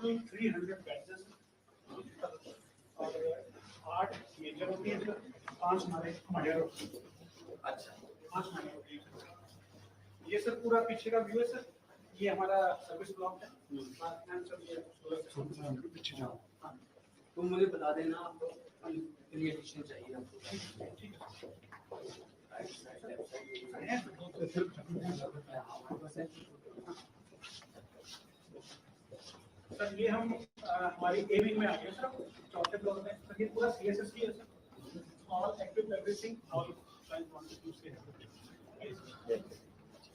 Total 300 batches और 8 major होती है सर, 5 हमारे माइनर होती है। अच्छा, 5 माइनर होती है। ये सर पूरा पीछे का व्यू है सर, ये हमारा सर्विस ब्लॉक है। पीछे जाओ, तुम मुझे बता देना आपको एडिशन चाहिए आपको। ठीक है सर, ये हम हमारी ए विंग में आ गए सर, चौथे फ्लोर में। सर ये पूरा सीएसएस की है sir, all active everything, all client want to say है।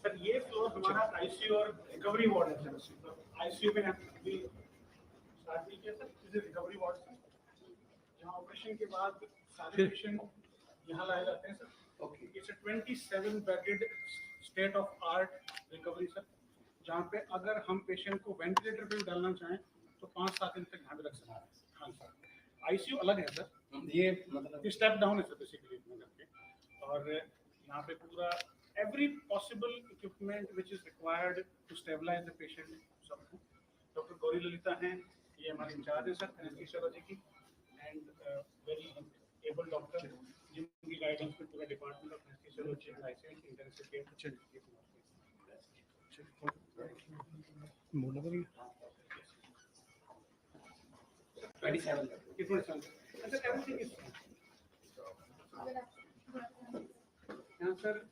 सर ये फ्लोर हमारा आईसीयू और रिकवरी वार्ड है सर। आईसीयू में अभी स्टार्ट नहीं किया sir, is recovery ward sir, जहां ऑपरेशन के बाद सारे पेशेंट यहां लाए जाते हैं sir. Okay, it's a 27 bedded state of art recovery sir, जहाँ पे अगर हम पेशेंट को वेंटिलेटर पे डालना चाहें तो 5-7 दिन तक यहाँ पे रख सकते हैं। हाँ सर, आईसीयू अलग है सर, ये मतलब स्टेप डाउन है सर बेसिकली इतना करके। और यहाँ पे पूरा every possible equipment which is required to stabilize the patient सब। डॉक्टर गौरी ललिता हैं, ये हमारे इंचार्ज है सर एनेस्थीसियोलॉजी की, एंड वेरी एबल डॉक्टर, जिनकी गाइडेंस में पूरा department of anaesthesiology and ICU intensive care चलिए। मोना करिए 27 अच्छा एवरीथिंग इज यहाँ सर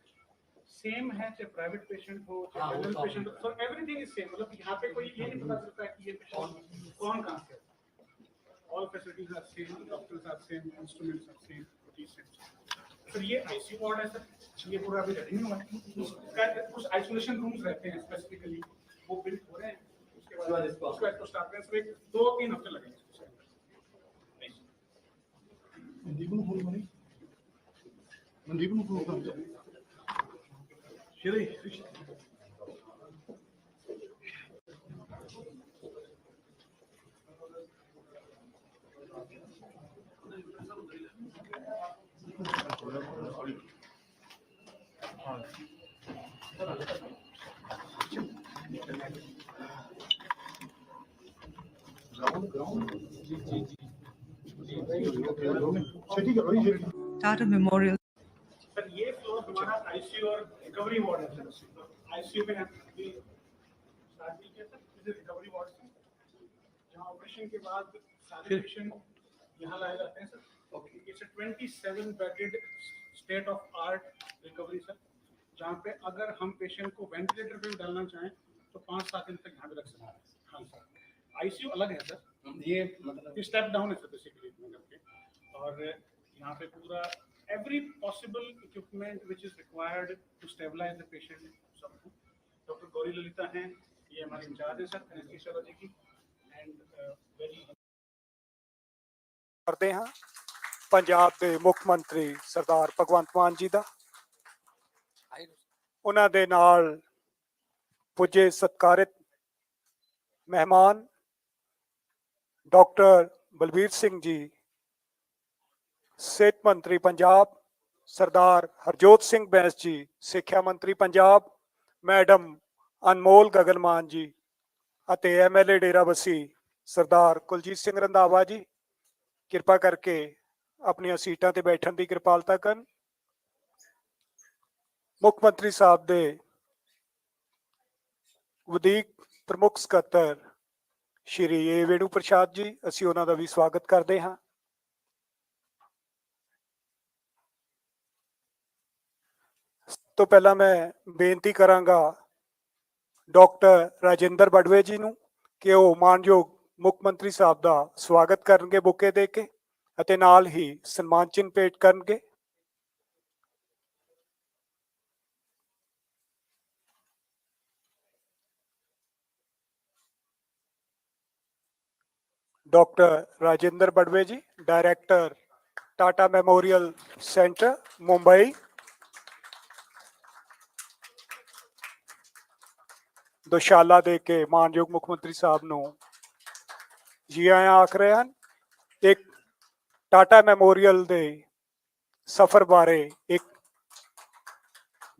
सेम है, चाहे प्राइवेट पेशेंट हो चाहे जनरल पेशेंट हो, सो एवरीथिंग इज सेम। मतलब यहाँ पे कोई ये नहीं पता चलता है कि ये पेशेंट कौन कहाँ से है। All facilities are same, doctors are same, instruments are same, sir ये आईसीयू वार्ड है सर, ये पूरा अभी रेडी नहीं हुआ है। कुछ आइसोलेशन रूम्स रहते हैं स्पेसिफिकली, वो बिल्ड हो रहे हैं, उसके बाद इसको स्टार्ट करने से 2-3 हफ्ते लगेंगे। मनदीप को फोन कर श्री Tata Memorial. सर ये फ्लोर हमारा आईसीयू और रिकवरी वार्ड है सर। आईसीयू में अभी स्टार्ट नहीं किया sir, is recovery ward sir, जहां ऑपरेशन के बाद सारे पेशेंट यहां लाए जाते हैं sir. Okay, it's a 27 bedded state of art recovery sir, जहां पे अगर हम पेशेंट को वेंटिलेटर पे डालना चाहें तो 5-7 दिन तक यहाँ पे रख सकते हैं। हाँ सर, आईसीयू अलग है सर, ये मतलब स्टेप डाउन है सर बेसिकली इतना करके। और यहाँ पे पूरा every possible equipment which is required to stabilize the patient सब। डॉक्टर गौरी ललिता हैं, ये हमारे इंचार्ज है सर एनेस्थीसियोलॉजी की, एंड वेरी करते हैं पंजाब के मुख्य मंत्री सरदार भगवंत मान जी का, उन्हां दे नाल पुजे सत्कारित मेहमान डॉक्टर बलबीर सिंह जी, सेहत मंत्री पंजाब सरदार हरजोत सिंह बैंस जी, सिक्ख्या मंत्री पंजाब मैडम अनमोल गगन मान जी, ਅਤੇ MLA डेराबस्सी सरदार कुलजीत सिंह रंधावा जी, किरपा करके अपनी सीटां ते बैठण की किरपालता करन। मुख्य मंत्री साहब दे ਵਧੀਕ प्रमुख ਸਕੱਤਰ श्री ए वेणु प्रसाद जी, ਅਸੀਂ ਉਹਨਾਂ ਦਾ ਵੀ ਸਵਾਗਤ ਕਰਦੇ ਹਾਂ। ਤੋਂ ਪਹਿਲਾਂ मैं ਬੇਨਤੀ ਕਰਾਂਗਾ ਡਾਕਟਰ ਰਾਜਿੰਦਰ ਬੜਵੇ ਜੀ ਨੂੰ ਕਿ ਉਹ ਮਾਨਯੋਗ ਮੁੱਖ ਮੰਤਰੀ ਸਾਹਿਬ ਦਾ ਸਵਾਗਤ ਕਰਨਗੇ ਬੁਕੇ ਦੇ ਕੇ ਅਤੇ ਨਾਲ ਹੀ ਸਨਮਾਨ ਚਿੰਨ੍ਹ ਭੇਟ ਕਰਨਗੇ। Doctor Rajendra Badwe ji, director Tata Memorial Centre Mumbai, दुशाला दे के मानयोग मुख्य मंत्री साहब ਨੂੰ जी आया आख रहे हैं। एक टाटा मैमोरियल दे सफर बारे एक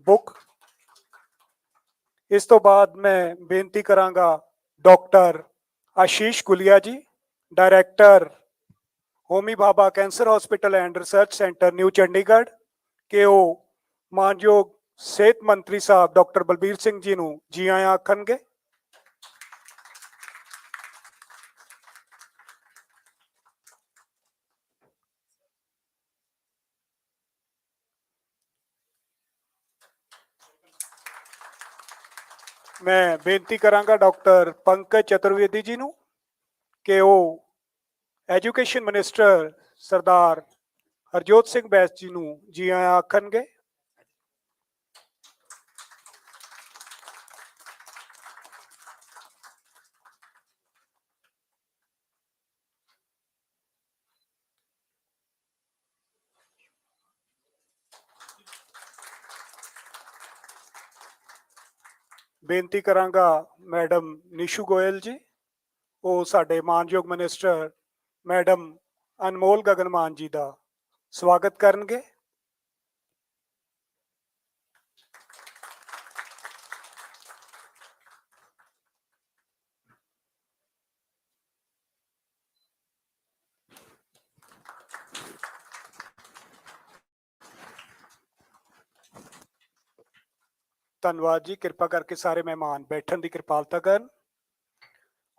बुक। इस तो बाद मैं बेनती करांगा doctor Ashish Gulia ji, director Homi Bhabha Cancer Hospital and Research Centre New Chandigarh, कि वो मानयोग सेहत मंत्री साहब डॉक्टर बलबीर सिंह जी नूं जी आया आखणगे। मैं बेनती करांगा डॉक्टर पंकज चतुर्वेदी जी नूं कि वो एजुकेशन मिनिस्टर सरदार हरजोत सिंह बैस जी नूं जी आया आखणगे। बेनती करांगा मैडम नीशू गोयल जी, वो साडे मानयोग मिनिस्टर मैडम अनमोल गगन मान जी का स्वागत करनगे। धन्यवाद जी, कृपा करके सारे मेहमान बैठन की कृपालता करन।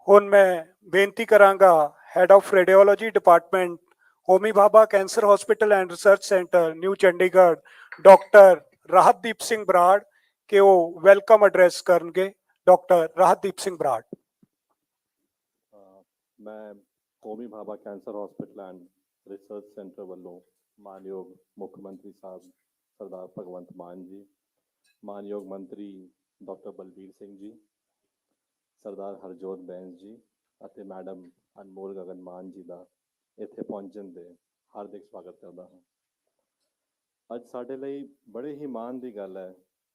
हुण मैं बेनती करांगा head of radiology department Homi Bhabha Cancer Hospital and Research Centre New Chandigarh doctor Rahatdeep Singh Brar कि वो वेलकम एड्रैस करनगे। डॉक्टर राहतदीप सिंह बराड़। मैं Homi Bhabha Cancer Hospital and Research Centre वालों मानयोग मुख्यमंत्री साहब सरदार भगवंत मान जी, मानयोग मंत्री डॉक्टर बलबीर सिंह जी, सरदार हरजोत बैंस जी ਅਤੇ मैडम अनमोल गगन मान जी का ਇੱਥੇ ਪਹੁੰਚਣ ਦੇ ਹਾਰਦਿਕ ਸਵਾਗਤ ਕਰਦਾ ਹਾਂ। ਅੱਜ ਸਾਡੇ ਲਈ ਬੜੇ ਹੀ ਮਾਣ ਦੀ ਗੱਲ ਹੈ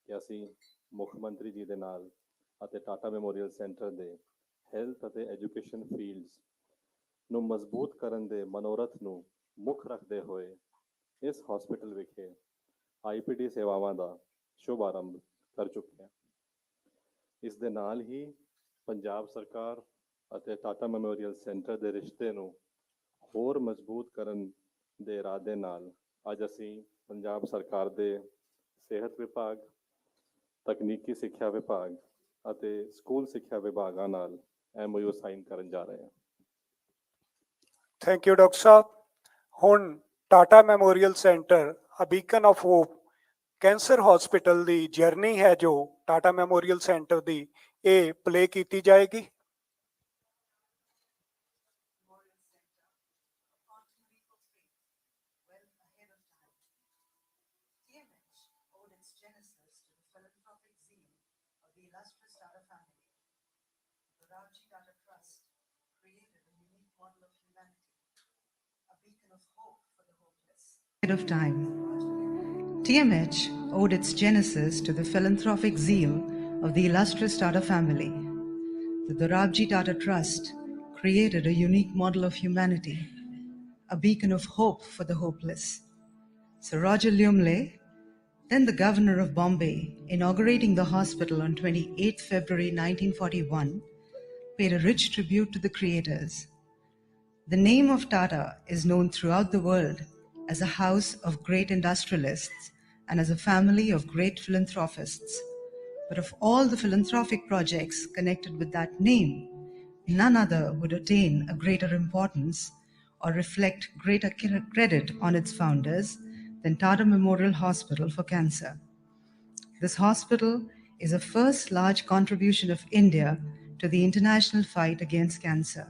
ਕਿ ਅਸੀਂ ਮੁੱਖ ਮੰਤਰੀ ਜੀ ਦੇ ਨਾਲ ਅਤੇ ਟਾਟਾ ਮੈਮੋਰੀਅਲ ਸੈਂਟਰ ਦੇ ਹੈਲਥ ਅਤੇ ਐਜੂਕੇਸ਼ਨ ਫੀਲਡਸ ਨੂੰ ਮਜ਼ਬੂਤ ਕਰਨ ਦੇ ਮਨੋਰਥ ਨੂੰ ਮੁੱਖ ਰੱਖਦੇ ਹੋਏ ਇਸ ਹਸਪੀਟਲ ਵਿਖੇ ਆਈਪੀਡੀ ਸੇਵਾਵਾਂ ਦਾ ਸ਼ੁਭ ਆਰੰਭ ਕਰ ਚੁੱਕੇ ਹਾਂ। ਇਸ ਦੇ ਨਾਲ ਹੀ ਪੰਜਾਬ ਸਰਕਾਰ ਅਤੇ ਟਾਟਾ ਮੈਮੋਰੀਅਲ ਸੈਂਟਰ ਦੇ ਰਿਸ਼ਤੇ ਨੂੰ ਹੋਰ ਮਜ਼ਬੂਤ ਕਰਨ ਦੇ ਇਰਾਦੇ ਨਾਲ ਅੱਜ ਅਸੀਂ ਪੰਜਾਬ ਸਰਕਾਰ ਦੇ ਸਿਹਤ ਵਿਭਾਗ, ਤਕਨੀਕੀ ਸਿੱਖਿਆ ਵਿਭਾਗ ਅਤੇ ਸਕੂਲ ਸਿੱਖਿਆ ਵਿਭਾਗਾਂ ਨਾਲ MOU ਸਾਈਨ ਕਰਨ ਜਾ ਰਹੇ ਹਾਂ। थैंक यू डॉक्टर साहब। हुण Tata Memorial Centre a beacon of hope cancer hospital की जर्नी है जो टाटा मैमोरीअल सेंटर की ये प्ले की जाएगी। Of time. TMH owed its genesis to the philanthropic zeal of the illustrious Tata family. The Dorabji Tata Trust created a unique model of humanity, a beacon of hope for the hopeless. Sir Roger Lumley, then the Governor of Bombay, inaugurating the hospital on 28 February 1941, paid a rich tribute to the creators. The name of Tata is known throughout the world as a house of great industrialists and as a family of great philanthropists. But of all the philanthropic projects connected with that name, none other would attain a greater importance or reflect greater credit on its founders than Tata Memorial Hospital for Cancer. This hospital is a first large contribution of India to the international fight against cancer.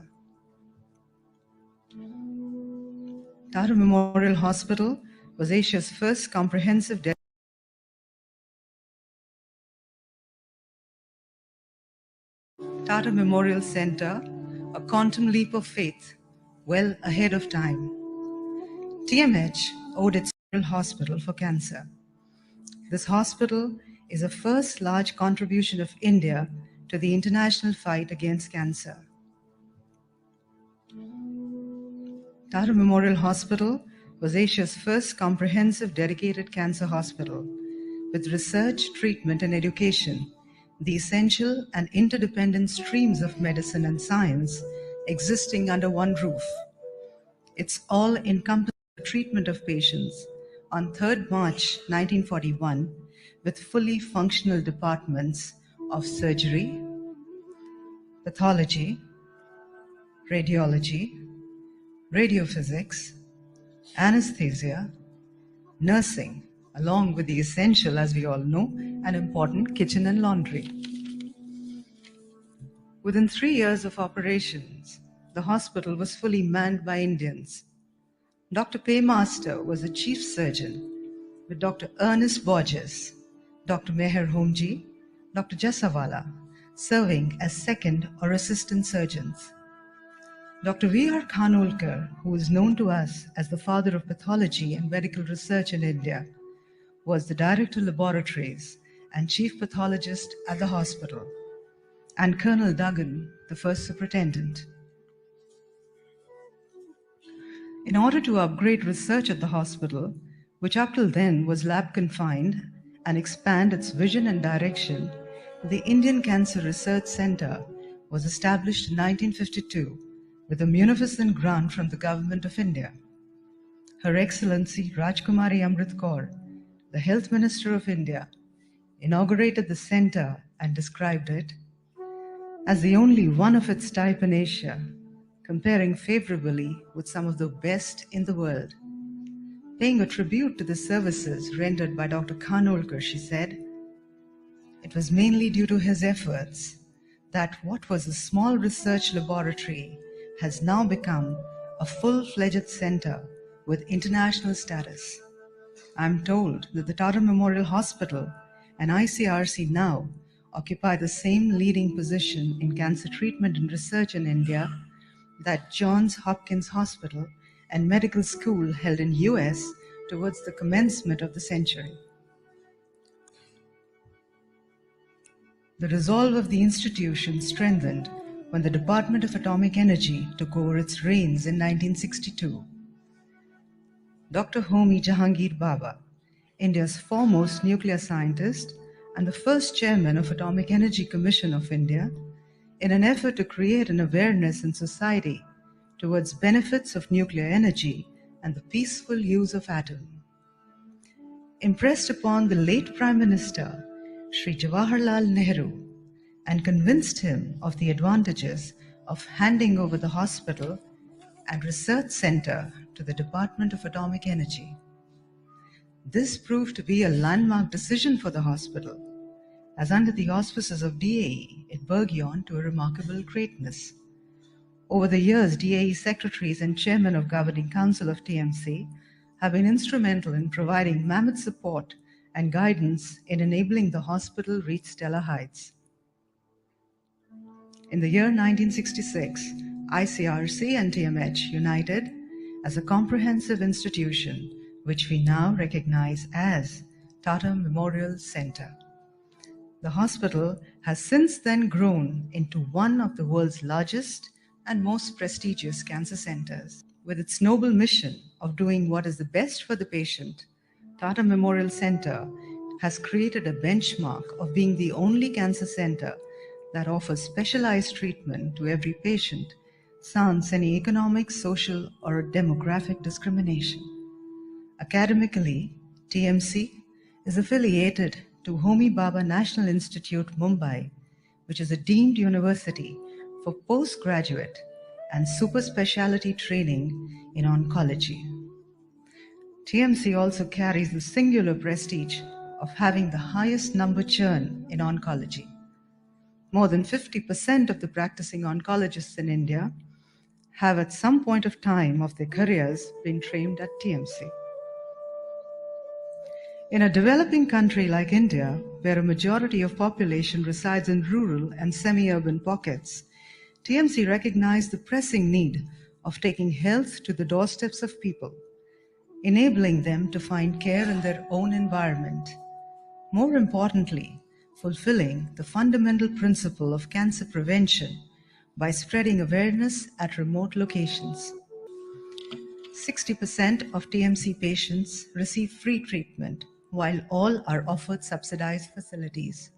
Tata Memorial Hospital was Asia's first comprehensive Tata Memorial Center, a quantum leap of faith, well ahead of time. TMH owed its hospital for cancer. This hospital is a first large contribution of India to the international fight against cancer. Tata Memorial Hospital was Asia's first comprehensive dedicated cancer hospital with research, treatment and education the essential and interdependent streams of medicine and science existing under one roof. It's all encompassing the treatment of patients on 3rd March 1941 with fully functional departments of surgery, pathology, radiology, radiophysics, anesthesia, nursing, along with the essential, as we all know, and important kitchen and laundry. Within 3 years of operations, the hospital was fully manned by Indians. Dr. Paymaster was the chief surgeon, with Dr. Ernest Borges, Dr. Meher Homji, Dr. Jasawala serving as second or assistant surgeons. Dr. V.R. Khanolkar, who is known to us as the father of pathology and medical research in India, was the director of laboratories and chief pathologist at the hospital, and Colonel Duggan, the first superintendent. In order to upgrade research at the hospital, which up till then was lab confined, and expand its vision and direction, the Indian Cancer Research Centre was established in 1952 with a munificent grant from the Government of India. Her Excellency Rajkumari Amrit Kaur, the Health Minister of India, inaugurated the centre and described it as the only one of its type in Asia, comparing favorably with some of the best in the world. Paying a tribute to the services rendered by Dr. Khanolkar, she said, "It was mainly due to his efforts that what was a small research laboratory has now become a full-fledged center with international status. I'm told that the Tata Memorial Hospital and ICRC now occupy the same leading position in cancer treatment and research in India that Johns Hopkins Hospital and Medical School held in US towards the commencement of the century." The resolve of the institution strengthened when the Department of Atomic Energy took over its reins in 1962. Dr. Homi Bhabha, India's foremost nuclear scientist and the first chairman of Atomic Energy Commission of India, in an effort to create an awareness in society towards benefits of nuclear energy and the peaceful use of atom, impressed upon the late Prime Minister, Sri Jawaharlal Nehru, and convinced him of the advantages of handing over the hospital and research center to the Department of Atomic Energy. This proved to be a landmark decision for the hospital, as under the auspices of DAE, it burgeoned to a remarkable greatness. Over the years, DAE secretaries and chairman of Governing Council of TMC have been instrumental in providing mammoth support and guidance in enabling the hospital reach stellar heights. In the year 1966, ICRC and TMH united as a comprehensive institution, which we now recognize as Tata Memorial Centre. The hospital has since then grown into one of the world's largest and most prestigious cancer centers. With its noble mission of doing what is the best for the patient, Tata Memorial Centre has created a benchmark of being the only cancer center that offers specialized treatment to every patient, sans any economic, social, or demographic discrimination. Academically, TMC is affiliated to Homi Bhabha National Institute, Mumbai, which is a deemed university for postgraduate and super specialty training in oncology. TMC also carries the singular prestige of having the highest number churn in oncology. More than 50% of the practicing oncologists in India have at some point of time of their careers been trained at TMC. In a developing country like India, where a majority of population resides in rural and semi-urban pockets, TMC recognized the pressing need of taking health to the doorsteps of people, enabling them to find care in their own environment. More importantly, fulfilling the fundamental principle of cancer prevention by spreading awareness at remote locations. 60% of TMC patients receive free treatment, while all are offered subsidized facilities.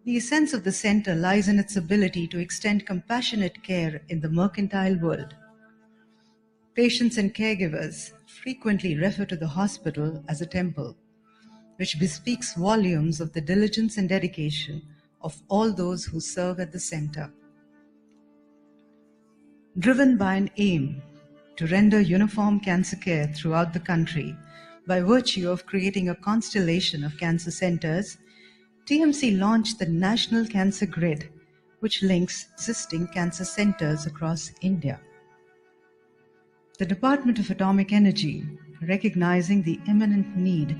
The essence of the center lies in its ability to extend compassionate care in the mercantile world. Patients and caregivers frequently refer to the hospital as a temple, which bespeaks volumes of the diligence and dedication of all those who serve at the center. Driven by an aim to render uniform cancer care throughout the country by virtue of creating a constellation of cancer centers, TMC launched the National Cancer Grid, which links existing cancer centers across India. The Department of Atomic Energy, recognizing the imminent need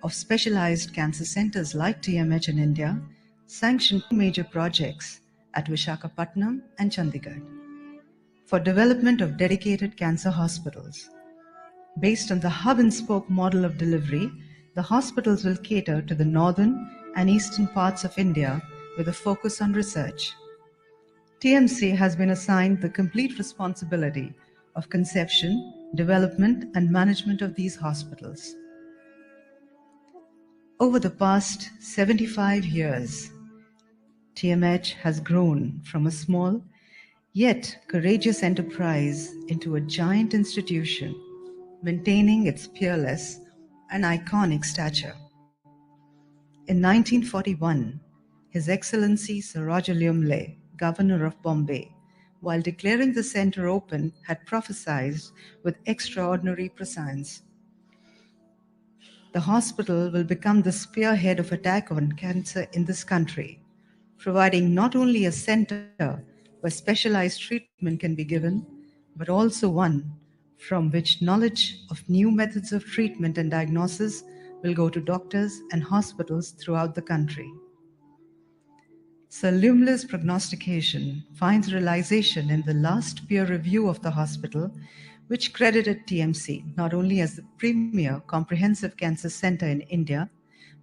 of specialized cancer centers like TMH in India, sanctioned two major projects at Visakhapatnam and Chandigarh for development of dedicated cancer hospitals. Based on the hub-and-spoke model of delivery, the hospitals will cater to the northern and eastern parts of India with a focus on research. TMC has been assigned the complete responsibility of conception, development, and management of these hospitals. Over the past 75 years, TMH has grown from a small yet courageous enterprise into a giant institution, maintaining its peerless and iconic stature. In 1941, His Excellency Sir Roger Lumley, Governor of Bombay, while declaring the center open, had prophesied with extraordinary prescience. The hospital will become the spearhead of attack on cancer in this country, providing not only a center where specialized treatment can be given, but also one from which knowledge of new methods of treatment and diagnosis will go to doctors and hospitals throughout the country. Sir Lumley's prognostication finds realization in the last peer review of the hospital, which credited TMC not only as the premier comprehensive cancer center in India,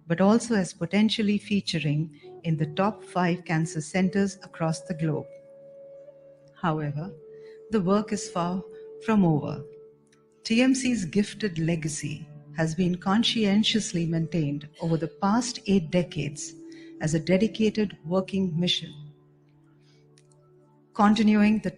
but also as potentially featuring in the top 5 cancer centers across the globe. However, the work is far from over. TMC's gifted legacy has been conscientiously maintained over the past 8 decades as a dedicated working mission, continuing the